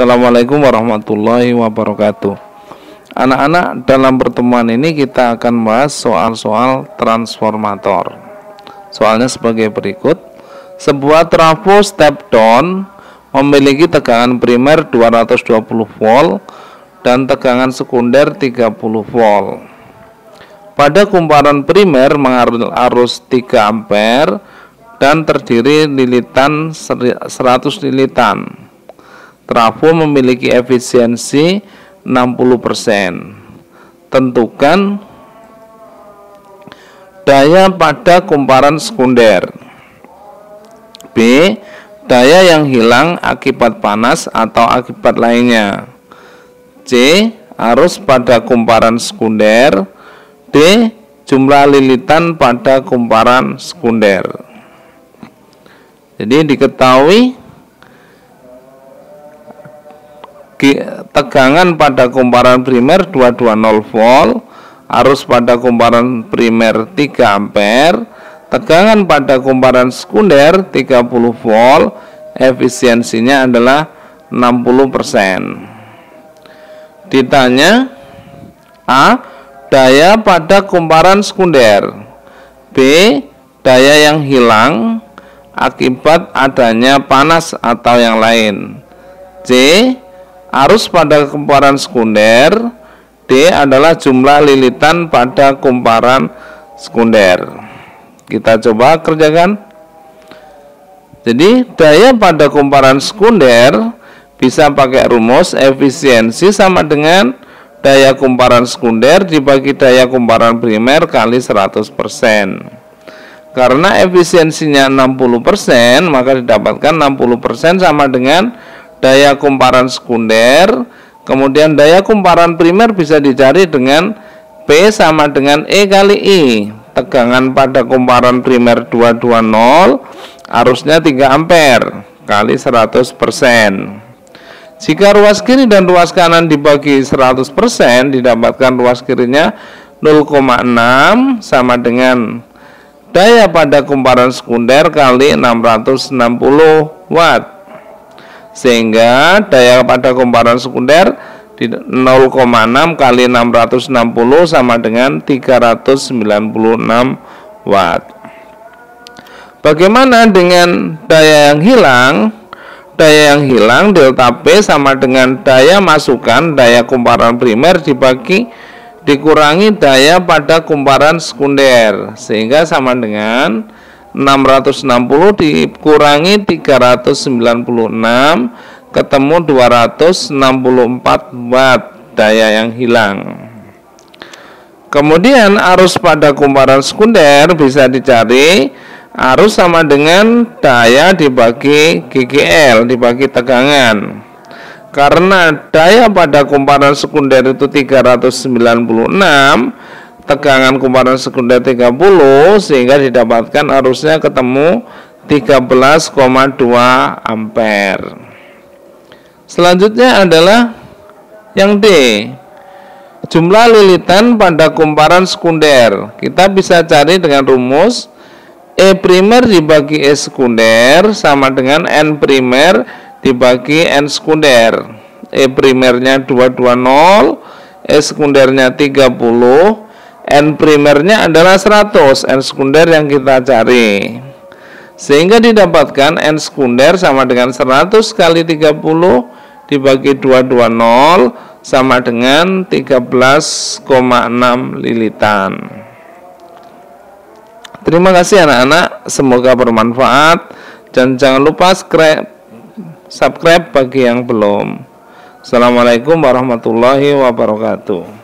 Assalamualaikum warahmatullahi wabarakatuh. Anak-anak, dalam pertemuan ini kita akan bahas soal-soal transformator. Soalnya sebagai berikut. Sebuah trafo step down memiliki tegangan primer 220 volt dan tegangan sekunder 30 volt. Pada kumparan primer mengalir arus 3 ampere dan terdiri lilitan 100 lilitan. Trafo memiliki efisiensi 60%. Tentukan daya pada kumparan sekunder. B. Daya yang hilang akibat panas atau akibat lainnya. C. Arus pada kumparan sekunder. D. Jumlah lilitan pada kumparan sekunder. Jadi diketahui tegangan pada kumparan primer 220 volt, arus pada kumparan primer 3 ampere, tegangan pada kumparan sekunder 30 volt, efisiensinya adalah 60%. Ditanya A. Daya pada kumparan sekunder. B. Daya yang hilang akibat adanya panas atau yang lain. C. Arus pada kumparan sekunder. D adalah jumlah lilitan pada kumparan sekunder. Kita coba kerjakan. Jadi daya pada kumparan sekunder bisa pakai rumus efisiensi sama dengan daya kumparan sekunder dibagi daya kumparan primer kali 100%. Karena efisiensinya 60%, maka didapatkan 60% sama dengan daya kumparan sekunder. Kemudian daya kumparan primer bisa dicari dengan P sama dengan E kali I. Tegangan pada kumparan primer 220, arusnya 3 ampere kali 100%. Jika ruas kiri dan ruas kanan dibagi 100%, didapatkan ruas kirinya 0,6 sama dengan daya pada kumparan sekunder kali 660 watt. Sehingga daya pada kumparan sekunder 0,6 kali 660 sama dengan 396 watt. Bagaimana dengan daya yang hilang? Daya yang hilang delta P sama dengan daya masukan daya kumparan primer dikurangi daya pada kumparan sekunder, sehingga sama dengan 660 dikurangi 396 ketemu 264 watt daya yang hilang. Kemudian arus pada kumparan sekunder bisa dicari, arus sama dengan daya dibagi GGL dibagi tegangan. Karena daya pada kumparan sekunder itu 396, tegangan kumparan sekunder 30, sehingga didapatkan arusnya ketemu 13,2 ampere. Selanjutnya adalah yang D, jumlah lilitan pada kumparan sekunder. Kita bisa cari dengan rumus E primer dibagi E sekunder sama dengan N primer dibagi N sekunder. E primernya 220, E sekundernya 30, N primernya adalah 100, N sekunder yang kita cari. Sehingga didapatkan N sekunder sama dengan 100 kali 30 dibagi 220 sama dengan 13,6 lilitan. Terima kasih anak-anak, semoga bermanfaat dan jangan lupa subscribe bagi yang belum. Assalamualaikum warahmatullahi wabarakatuh.